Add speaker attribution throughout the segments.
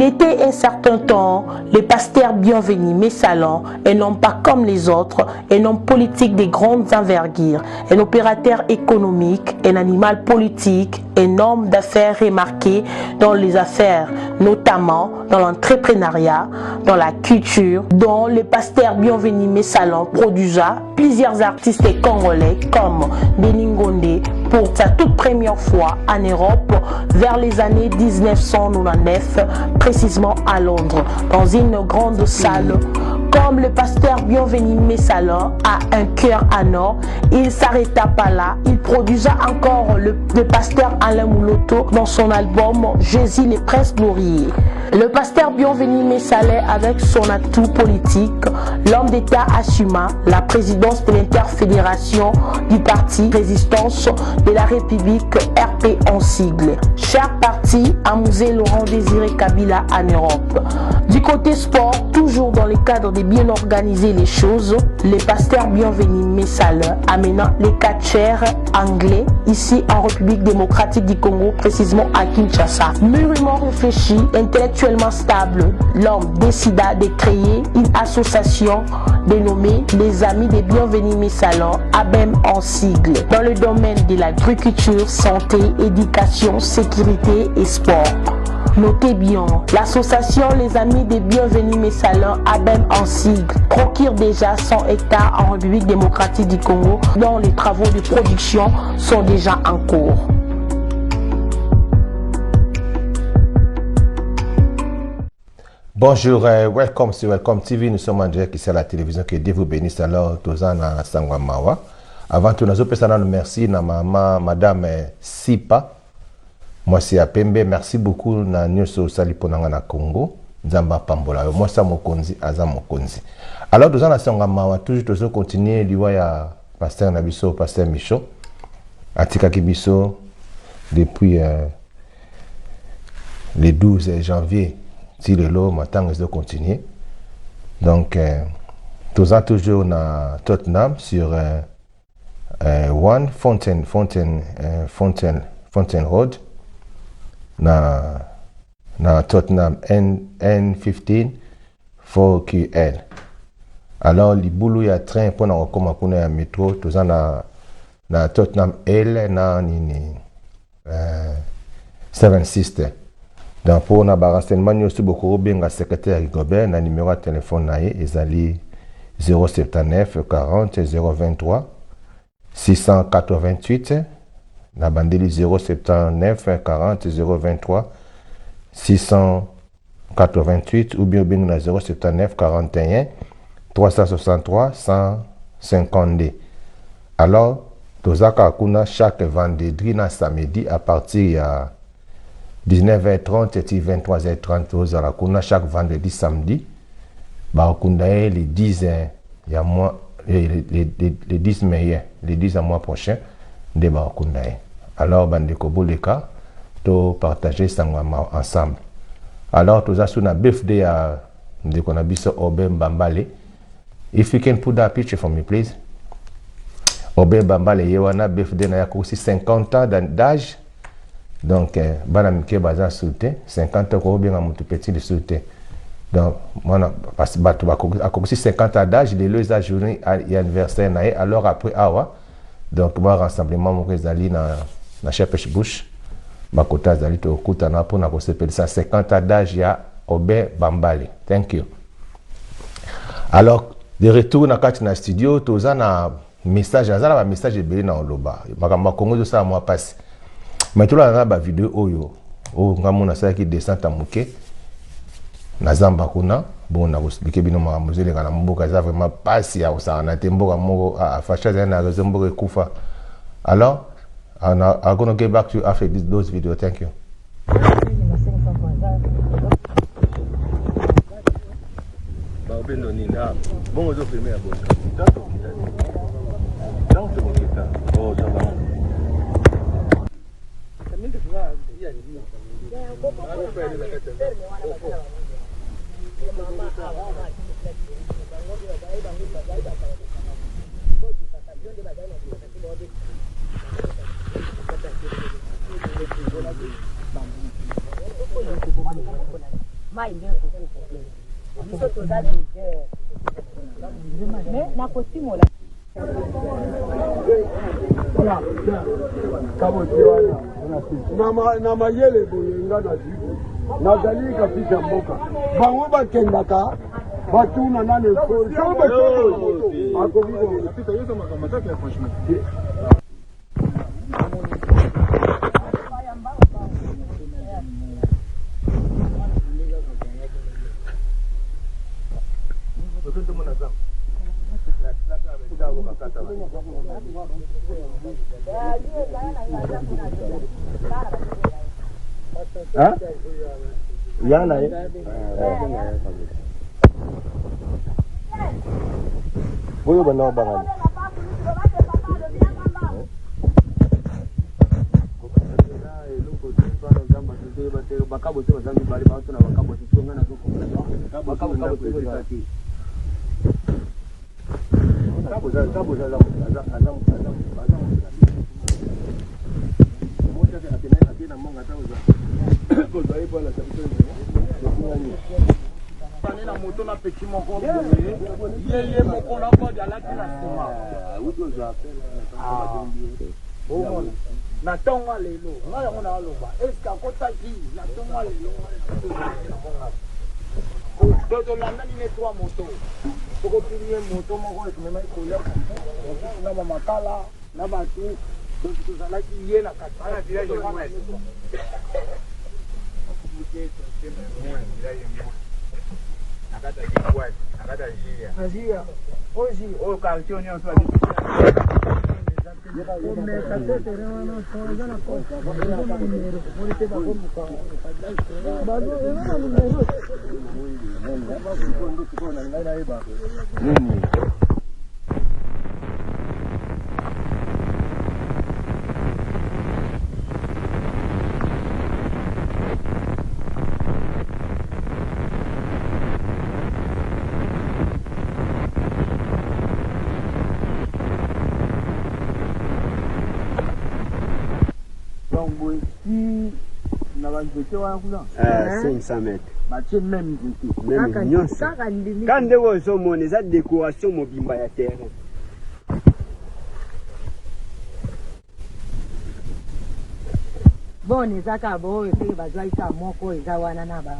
Speaker 1: Il était un certain temps le pasteur Bienvenu Messalan, un homme pas comme les autres, un homme politique de grandes envergures, un opérateur économique, un animal politique, un homme d'affaires remarqué dans les affaires, notamment dans l'entrepreneuriat, dans la culture, dont le pasteur Bienvenu Messalan produisa plusieurs artistes congolais comme Denis Ngonde pour sa toute première fois en Europe vers les années 1999, précisément à Londres, dans une grande salle. Comme le pasteur Bienvenu Messalan a un cœur en or, il ne s'arrêta pas là. Il produisa encore le pasteur Alain Mouloto dans son album Jésus les princes glorieux. Le pasteur Bienvenu Messalan, avec son atout politique, l'homme d'État assuma la présidence de l'interfédération du parti Résistance de la République RP en sigle. Chaque parti a musé Laurent Désiré Kabila en Europe. Du côté sport, toujours dans le cadre de bien organiser les choses, le pasteur Bienvenu Messalan amenant les catcheurs anglais ici en République démocratique du Congo, précisément à Kinshasa. Mûrement réfléchi, intellectuellement stable, l'homme décida de créer une association dénommée les Amis des Bienvenu Messalan, ABEM en sigle, dans le domaine de l'agriculture, santé, éducation, sécurité et sport. Notez bien, l'association Les Amis des Bienvenu Messalan, ABEM en sigle, procure déjà 100 hectares en République démocratique du Congo, dont les travaux de production sont déjà en cours.
Speaker 2: Bonjour, welcome sur Welcome TV. Nous sommes en direct ici à la télévision. Que Dieu vous bénisse. Alors, Tozana Sangwamawa. Avant tout, nous avons merci à Madame Sipa. Moi, c'est à Pembe. Merci beaucoup na Nyoso Saliponanga na Congo. Nzamba Pambola. Moi, c'est Mokonzi, Aza Mokonzi. Alors, Tozana Sangwamawa, toujours continuer. Il y a Pasteur Nabiso, Pasteur Michaud. Atika Kibiso, depuis le 12 janvier. Si le lot, maintenant, je dois continuer. Donc, toujours na Tottenham sur One Fountain Road. Na Tottenham N15 4QL. Alors, les boulot, il y a train pour nous recommander un métro. Toujours na Tottenham L, na 7 Sisters. Donc, pour nous renseignement, nous avons beaucoup de secrétaire Rigobert, na numéro de téléphone naïe, ezali 079 40 023 688, na bandeli 079 40 023 688, ou bien na 079 41 363 152. Alors, tozaka kuna chaque vendredi na samedi à partir de 19h30 et 23h30 aux Arakuna chaque vendredi samedi. Bakundae les 10 les 10 meilleurs, les 10 à mois prochain de Bakundae. Alors bandeko boleka to partager sangama ensemble. Alors tous asu na birthday à ndeko na biso Obem Bambale. If you can put that picture for me please. Obem Bambale yewana birthday na yako aussi 50 ans d'âge. Donc, banamike baza sauté 50 ans bien à mon petit de sauté. Donc, moi parce que 50 ans d'âge, les deux à journée anniversaire naé alors après awa. Donc, moi rassemblement mon rezali na Shepherd's Bush. Ma kota zali to kutana pour na ko sepeli ça 50 ans d'âge ya Obé Bambale. Thank you. Alors, de retour na kati na studio, toza na message azala ba message ebele na oloba. Makamba Congo de ça moi passe. Mais tout là, la vidéo oyo, o ngamona ça qui descend à muke, na zamba kuna, bon na expliquer bino ma muzele kana mboka za vraiment pas si ya ça na tembo moko a facha za na rezombo kufa. Alors, I'm gonna get back to you after those videos. Thank you. Bon, je filmer à bon.
Speaker 3: mai ndio biso toza mais na kotimola
Speaker 4: na mayele boyenga na jibu nazali kapita mboka bango bakendaka batuna nane
Speaker 5: Hein? Yana Boyo bana bangali.
Speaker 4: na tonga lelo nga yango na aloba est-ce akotaki na tonga lelo tolandani ne 3 moto tokopilie moto moko etumema ekoya na bamakala na bato tozalaki ye na kati
Speaker 5: Ah, 500 mètres.
Speaker 4: même
Speaker 5: Quand vous avez une décoration mobimba ya terrain.
Speaker 3: bon ezaka bo ese bazwa isa moko eza wana na ba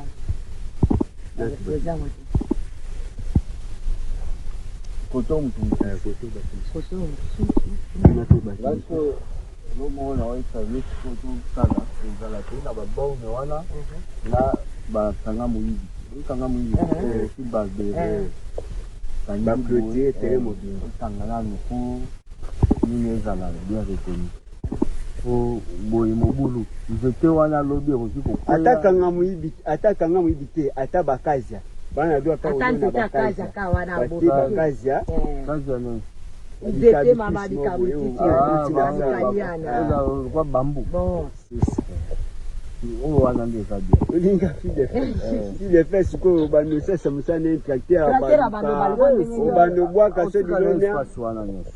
Speaker 4: koto mtu lomo na wai service koto sana ezala te na babome wana na bakanga moyibi kanga moyibi si bagere
Speaker 5: Baclotier terrain mobile.
Speaker 4: kanga nuku nini ezala bien reconnu o boye mobulu nzete wana lobi ekoki kokwela
Speaker 5: Atakanga muibi te ata bakazia. Bana doa ka
Speaker 3: Ata
Speaker 5: na
Speaker 3: nzete akaza ka wana bo.
Speaker 5: bakazia.
Speaker 4: kazi ane
Speaker 3: Nzete mama bikabutiti
Speaker 4: kwa bambu
Speaker 3: bon
Speaker 4: o wana ndio kabia
Speaker 5: Olinga fide fes ko bano sasa musane tracteur
Speaker 3: Tracteur abando
Speaker 5: bano bwaka so dilonia
Speaker 4: wana nyos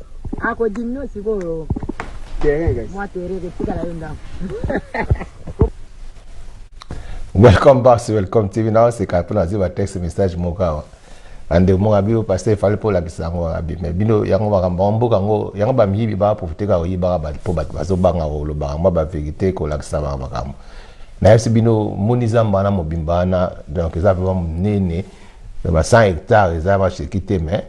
Speaker 3: ako dimno siko
Speaker 5: terrain guys.
Speaker 3: moi terere tika la yonda
Speaker 2: Welcome back to Welcome TV. Now c'est quand on a dit text message moka ande mo abi parce que fallait pour la kisango abi mais bino yango ba mbambo kango yango ba mibi ba profiter ka yiba ba po ba bazo banga lo ba ma ba vérité ko la kisaba ba kam na yesi bino moniza mbana mobimbana donc ça vraiment nene ba 100 hectares ça va chez quitter mais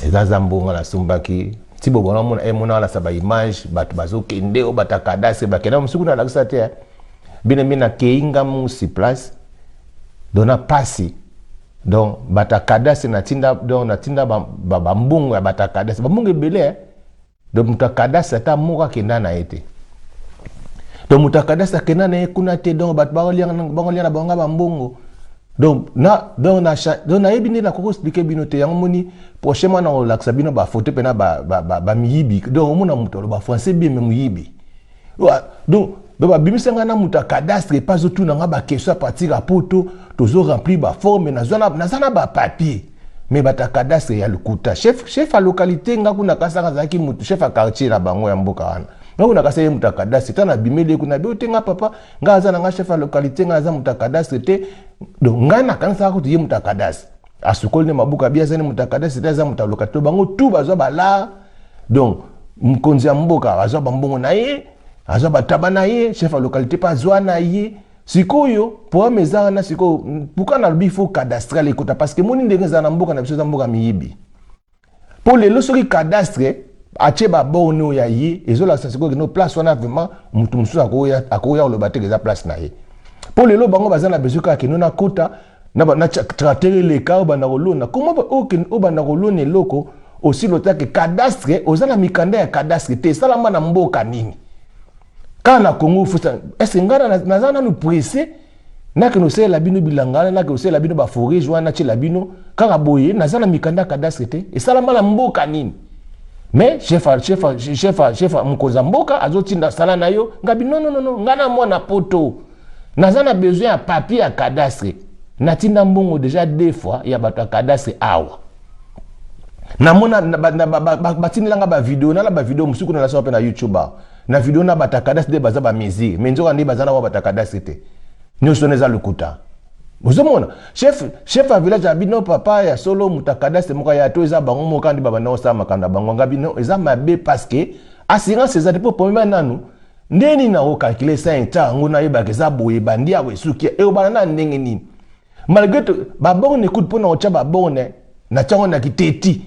Speaker 2: eza zambonga la sumbaki tibo bona mona e mona la saba image bat bazo kende o batakada se ba kena musuku na la kisate bino mina keinga musi place dona pasi donc batakada se natinda donc natinda ba mbungu ya batakada se mbungu ebele donc mutakada se ta moka kenda na ete donc mutakada se kenda na kuna te donc bat baolia na bonga ba mbungu donc na ebini na koko expliquer bino te yango moni prochainement na relaxa bino ba photo pena ba miyibi donc mona muto ba français bien même miyibi donc ba bimisanga na muta cadastre pas tout na nga ba question à partir à poto tozo remplir ba forme na zona ba papier mais ba ta cadastre ya lukuta chef à localité nga kuna kasanga zaki mutu chef à quartier na bango ya mboka wana nga kuna kasa ye muta cadastre ta na bimeli kuna be otenga papa nga aza na nga chef à localité nga aza muta cadastre te donc nga na kanisa ko ye muta cadastre asukoli ne mabuka bia zane muta cadastre te aza muta localité bango tout bazwa bala donc mkonzi ya mboka bazwa bambongo na ye azwa bataba na ye chef à localité pa zwa na ye sikoyo pour meza na siko pourquoi na lubi faut cadastral ekota parce que moni ndenge za na mboka na biso za mboka miyibi pour les losoki cadastre ache ba bono ya ye ezola siko que no place wana vraiment mutu musu akoya lo bateke za place na ye pour les lo bango bazana bezuka ke no na kota na traiter les cas bana kolona comment o bana kolona loko aussi lotake cadastre ozana mikanda ya cadastre te salama na mboka nini quand na Congo fusa est-ce ngana nazana nous pressé na que nous c'est la bino bilangana na que nous c'est la bino ba forêt joana ci la bino kaka boye nazana mikanda cadastre te et salama na mboka nini mais chef mkoza mboka azotinda sala na yo ngabi non ngana mwana poto nazana besoin ya papier à cadastre natinda mbongo déjà deux fois ya bato cadastre awa na mona batinelanga ba vidéo na ba vidéo musuku na la na YouTube na vidéo na batakadastre de baza ba mesure mais nzoka ndi bazana wa batakadastre te nyoso neza lukuta bozomona chef a village abino papa ya solo mutakadastre moka ya to eza bango moka ndi baba na sama kanda bango ngabino eza mabe parce que assurance eza pour pomema nanu ndeni na o calculer ça inta ngona yeba keza boye bandia we suki e obana na ndenge nini malgré tout babon n'écoute pour na ocha babon na chango na kiteti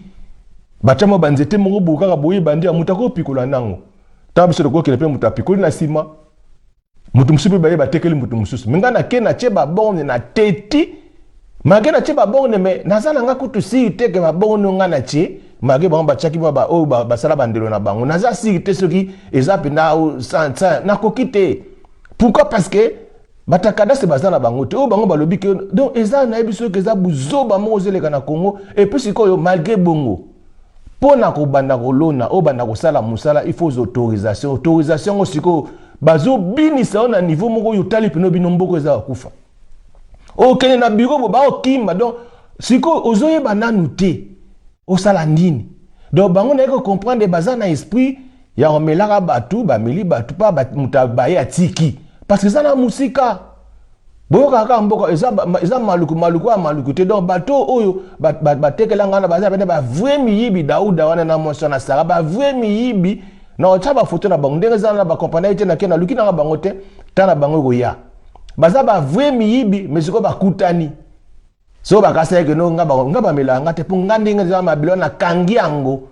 Speaker 2: bachamo banzete mongo buka boye bandia mutako pikola nango tabiso de ko kele pe mutapikoli na sima mutu musupe baye batekeli mutu mususu minga na ke na che babon na teti mage na che babon me nazana nga kutu si teke babon nga na che mage bango bachaki ba o basala bandelo na bango naza si te soki ezape na o sansa na kokite pourquoi parce que batakada se bazana bango te o bango balobi ke donc eza na ebiso ke za buzoba mo ozeleka na Congo et puis sikoyo malgré bongo pona ko banda kolona o banda ko sala musala il faut autorisation osiko bazo binisa na niveau moko yo tali pino bino mboko eza kufa o kene na bureau bo ba o kimba donc siko ozoye bananu te o sala ndini donc bango na ko comprendre bazana esprit ya omelaka batu ba mili batu pa mutabaye atiki parce que ça na musika boyoka kaka mboka eza maluku te donc bato oyo batekela ngana baza bene ba vrai miyibi Dauda wana na moso na sara ba vrai miyibi na ocha ba photo na bango ndenge za na ba compagnie te na kena luki na bango te tana bango ko ya baza ba vrai miyibi mais siko bakutani so bakasa ke no ngaba melanga te pour ngandinga za mabilo na kangi yango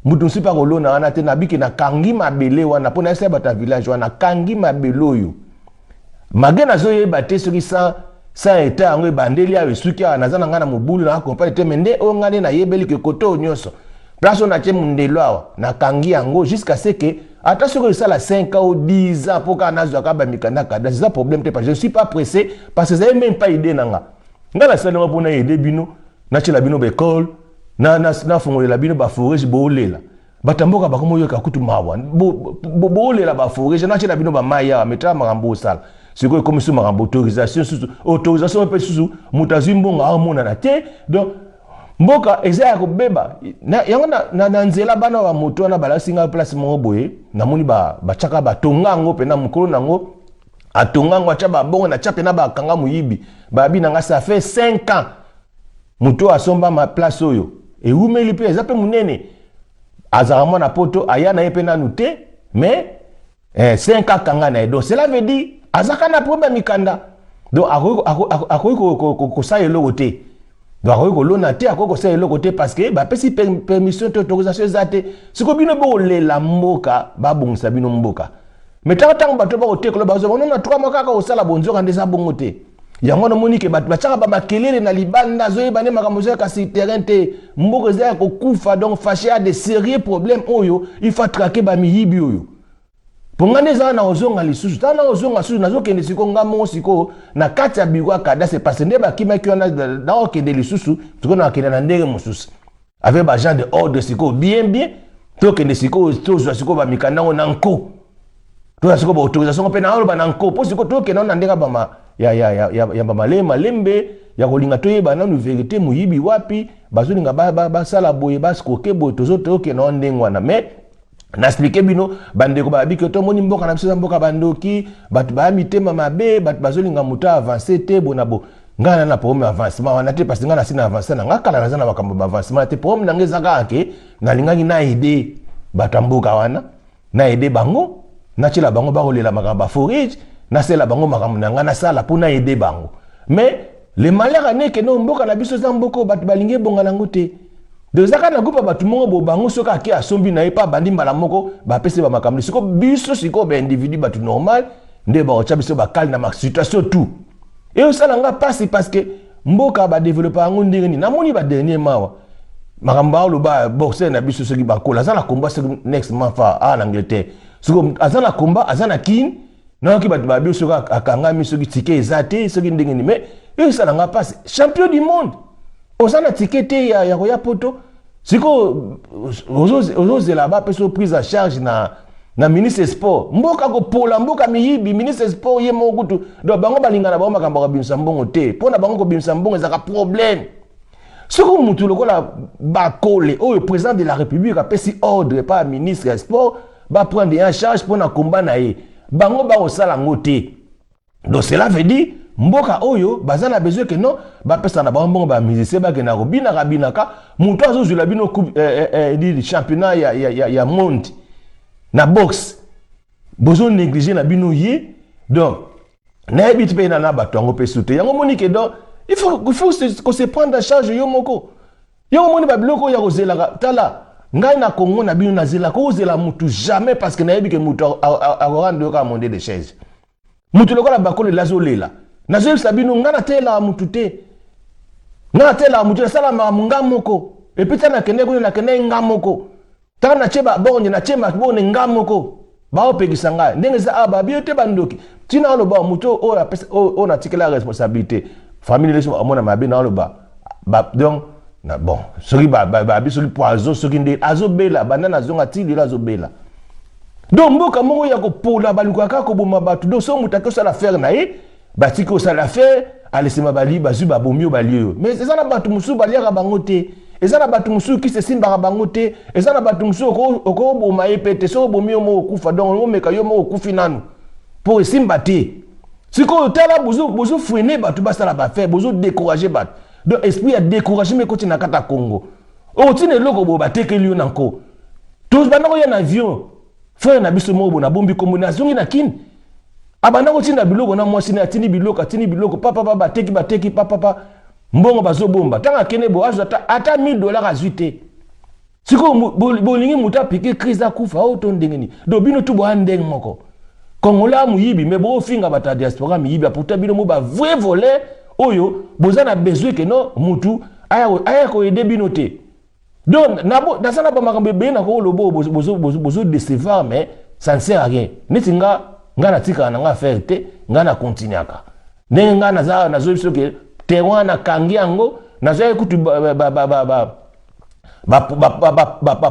Speaker 2: mutu sipa kolona wana te na biki na kangi mabele wana pona esa bata village wana kangi mabelo yo magena zo ye bate soki sa eta ngo bandeli ya suki ya nazana ngana mobulu na compagnie te mende o ngane na yebeli ke koto nyoso place na che mundelo awa na kangi yango jusqu'à ce que attention que ça la 5 ans ou 10 ans pour kana zo ka ba mikanda kada c'est ça problème te parce que je suis pas pressé parce que j'ai même pas idée nanga ngala sala ngo na yede bino na chela bino be call na fongolela bino ba forage bolela batamboka bakomo yoka kutu mawa bolela ba forage na chela bino ba maya metra makambo sala siko comme sous makambo autorisation pe sous mutazi mbonga amona na te donc mboka eza ko beba yango na nzela bana wa moto na balasinga place mo boye na moni ba chaka ba tongango pe na mukolo nango atongango acha ba bongo na chape na ba kanga muyibi ba bi nanga ça fait 5 ans moto asomba ma place oyo e umeli pe eza pe munene azaramo na poto aya na yepe na nute mais 5 ans kanga na donc cela veut dire azaka na problème mikanda donc akoyi ko sa yelo côté donc akoyi ko lona te akoyi ko sa yelo côté parce que ba pesi permission to autorisation zate siko bino bo lela mboka ba bongisa bino mboka mais tant bato ba côté ko ba zo na 3 mois kaka osala bonzo kande sa bongo te yango na monike bato bachaka ba makelele na libanda zo yebane makambo zo ka si terrain te mboka za ko kufa donc fâché à des sérieux problèmes oyo il faut traquer ba miyibi oyo pongane za na ozonga lisusu tana ozonga susu nazo kende siko ngamo siko na kati ya bigwa kada se passe nde ba kima kiona na okende lisusu tuko na kende na ndenge mususu avec ba gens de ordre siko bien to kende siko to zo siko ba mikanda ngo nanko to siko ba autorisation pe na olo ba nanko po siko to kende na ndenge ba ya ba malembe ya kolinga to yeba na vérité muyibi wapi bazolinga ba sala boye ba skoke boye tozo to kende na ndenge wana mais na expliqué bino bande ko ba bi que to moni mboka na biso mboka bandoki bat ba mitema mabe bat bazolinga muta avancer te bonabo ngana na problème avancement wana te parce que ngana sina avancer na ngakala na zana bakambo avancement te problème na ngezaka ke na lingangi na aider batamboka wana na aider bango na chila bango ba kolela makamba forage na sela bango makambo na ngana sala pour na aider bango mais le malheur n'est que no mboka na biso za mboko bat balinge bonga nango te de zaka na groupe ba tumongo bo bango soka ki asombi na epa bandi mbala moko ba pese ba makambo siko biso siko ba individu ba tout normal nde ba ocha biso ba kali na ma situation tout. Et au salanga passe parce que mboka ba développer ngo ndenge na moni ba dernier mawa makamba lo ba boxer na biso soki ba kola za na combat next month en Angleterre siko azana combat azana kin na ki ba ba biso soka akanga mi soki tike ezate soki ndenge ni mais et salanga passe champion du monde osana tike te ya koya poto siko ozo là-bas peso prise en charge na ministre sport mboka ko pola mboka miyibi ministre sport ye mokutu do bango balingana bango makambo ka bimsa mbongo te pona bango ko bimsa mbongo ezaka problème soko mutu lokola bakole o président de la république a pesi ordre par ministre sport ba prendre en charge pona combat na ye bango ba osala ngote donc cela veut dire mboka oyo bazana besoin que non ba pesa na bango ba musicien ba kena ko bina kabinaka mutu azozula bino coupe di championnat ya monde na box bozo négliger na bino ye donc na habite pe na bato ngo pe souté yango monique donc il faut que se prendre en charge yo moko yo moni ba biloko ya kozela tala ngai na Congo na bino na zela ko zela mutu jamais parce que na yebi ke mutu akorande ka monde de chaise mutu lokola bakole lazolela na zo sabino ngana tela mutu te ngana tela mutu sala ma moko et puis na kende ko na kende ngamoko taka na cheba bonje na chema bone ngamoko ba opekisa ngai ndenge za aba biote bandoki tina lo ba muto o la o na tikela responsabilité famille leso amona mabe na lo ba donc na bon soki ba biso poison soki nde azobela banana zonga tili la zobela donc mboka moko ya ko pola baluka ka ko boma batu donc so mutaka sala faire na ye batiko sala faire alesema bali bazu ba bomio balio mais c'est ça na batu musu baliaka bango te ezana batu musu ki se simba bango te ezana batu musu oko boma epete so bomio mo okufa donc o meka yo mo okufi nanu pour simba te siko tala bozo freiner batu basala ba faire bozo décourager batu donc esprit a décourager me koti na kata Congo o tine loko bo batekeli yo nanko tous banako ya na avion frère na biso mo bo na bombi combinaison na kin abana ko tina biloko na mwasi na tini biloko papa bateki papa mbongo bazo bomba tanga kene bo azata ata $1000 azwite siko bolingi muta piquer crise akufa auto ndengeni do bino tu bo andeng moko kongola muyibi me bo finga bata diaspora muyibi aputa bino mo ba vrai voler oyo bozana besoin que no mutu aya ko aider bino te donc nabo dasana ba makambe be na ko lobo bozo décevoir mais ça ne sert à rien nitinga ngana tika na nga faire te ngana continuaka ndenge ngana za na zo biso ke tewana kangi yango na zo ekutu ba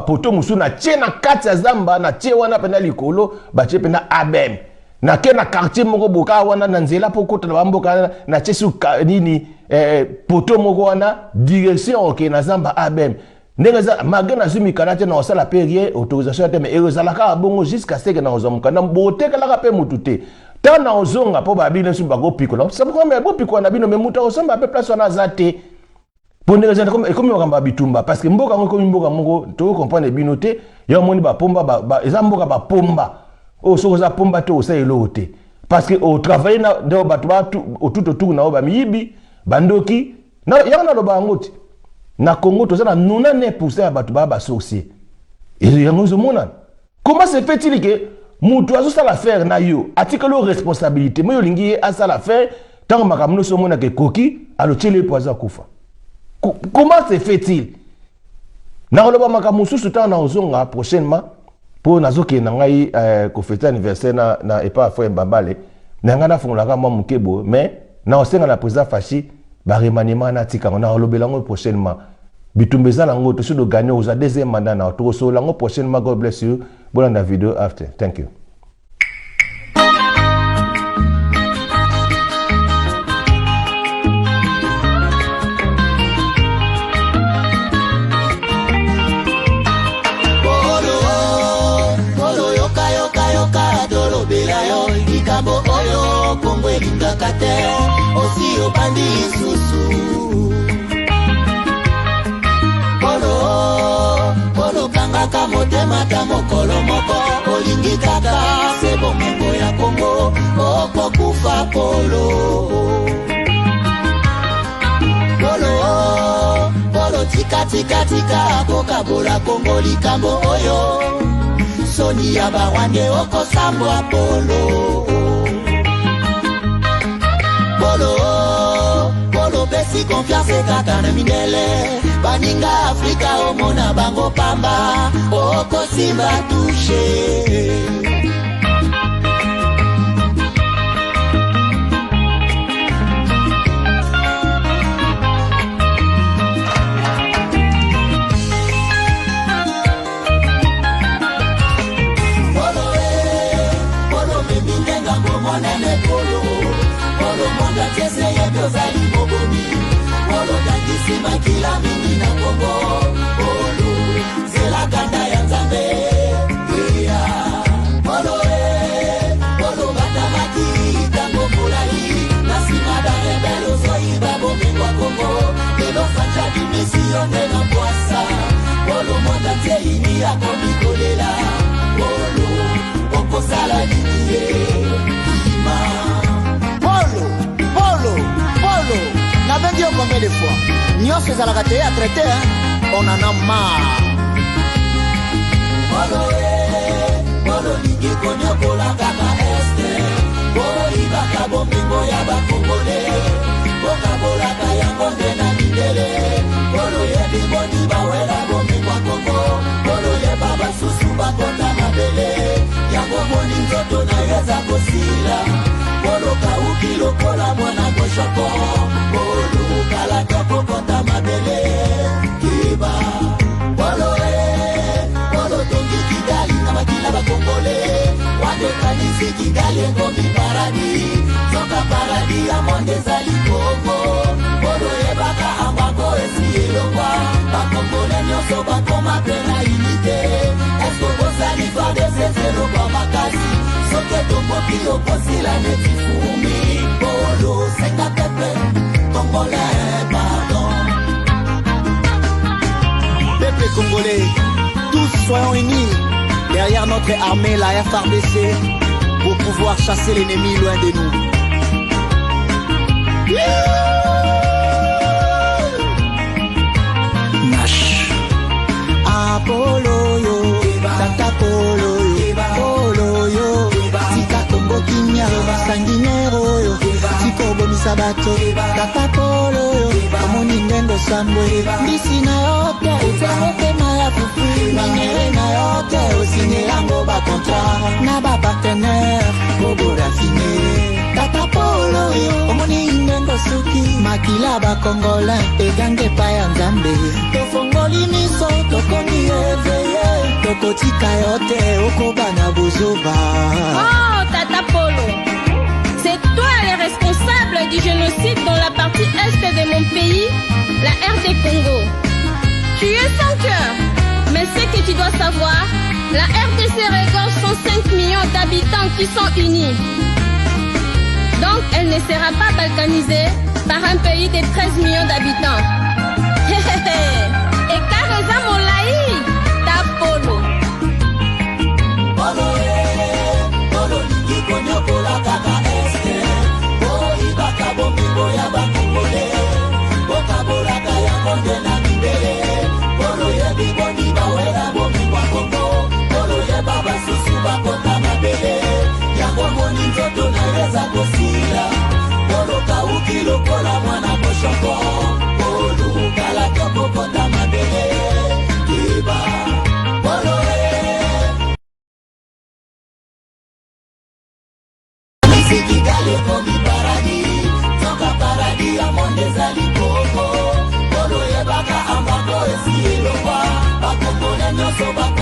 Speaker 2: poto musu na tie na kati ya zamba na tie wana pena likolo ba tie pena abem na ke na quartier moko boka wana na nzela pokota na bamboka na tie su nini poto moko wana direction ok na zamba abem ndenge za magana zumi kanate na osala perie autorisation te mais ezalaka bongo jusqu'à ce que na ozomuka na botekalaka pe mutute tana ozonga po babine su bago pikola sabu ko me bo pikola na bino me muta osomba pe place wana zate pondere za comme okamba bitumba parce que mboka ngoko mboka moko to comprendre bino te yo moni ba pomba eza mboka ba pomba o soko za pomba to osa elote parce que au travailler na do batu tout na oba miyibi bandoki na yana lo bangoti na Congo to na 99% ya batu ba sorcier et yango zo mona comment se fait-il que mutu azosala faire na yo atikelo responsabilité mo yo lingi asala faire tant makamno so mona ke koki alo tele poza kufa comment se fait-il na loba makamususu tant na ozonga prochainement pour nazoke na ngai ko fêter anniversaire na epa fo mbambale na ngana fungola ka mwa mukebo mais na osenga na président Fachi ba remaniement na tika na lobela ngo prochainement bitumbeza lango to sudo gagner aux deuxième mandat na to so lango prochainement. God bless you. Bonne la vidéo after. Thank you.
Speaker 6: ata mokolo moko olingi kaka se bomengo ya Kongo okokufa polo polo tika tika tika kokabola Kongo likambo oyo soni ya barwange okosambwa polo polo besi confiance kaka na mindele baninga Afrika omona bango pamba okosimba touche ozali mobomi polo tangisi makila mingi na Kongo polo zela kanda ya Nzambe polo batamaki tango molai na nsima da rebele ozoyiba bomengo ya Kongo lelo facha dimisione na pwasa polo monda teini akomikolela polo okosala linie ima Polo, nabengi yo combien de fois? Nyonso ezalaka te à traiter, on en a marre. Polo lingi konyokola kaka este, polo ibaka bomengo ya bakongole, bokabolaka yango nde na mindele, polo yebi boni bawela bomengo ya Kongo, polo yeba basusu bakota mabele, yango boni nzoto na yeza kosila. Polo kauki lokola mwana koshoko polo kala toko kota mabele kiba polo tongi Kigali na makila bakongole wande kanisi Kigali ngombi paradi soka paradi ya monde zali Kongo polo yebaka ambango esi elokwa bakongole nyoso bakoma pena unité esko bozali fade zezelo kwa makasi soke tomboki okosila neti fumi polo senga pepe congolais pardon peuple congolais tous soyons unis derrière notre armée la FARDC pour pouvoir chasser l'ennemi loin de nous Nash Apollo yo Tata Polo yo Polo yo Kinya sanginero yo Tikobo misabato Tata Polo yo Amoni ngendo sambwe Mbisi na yote Uterote maya fufu Minere na yote Usinye yango ba kontra Na ba partenaire Bobo rafine Tata Polo yo Amoni ngendo suki Makila ba kongola Egange pa ya Nzambe Tofongoli miso Tokomi eveye Tokotika yote Okobana bozoba
Speaker 7: Tata Polo, c'est toi le responsable du génocide dans la partie est de mon pays, la RD Congo. Tu es sans cœur, mais ce que tu dois savoir, la RDC regorge 105 millions d'habitants qui sont unis. Donc elle ne sera pas balkanisée par un pays de 13 millions d'habitants. Et Kareza Molaï, ta Polo.
Speaker 6: Konyokola kaka este ibaka bomengo ya bakongole bokabolaka yango nde na mindele polo yebi boni bawela bomengo ya Kongo polo yeba basusu bakota mabele yango moni nzoto na yeza kosila polo kauki lokola mwana koshoko polo kala toko kota mabele kiba polo Kigali komi paradi Toka paradi ya monde zali Kongo Polo yebaka ambango esi elokwa Bakongole nyoso bako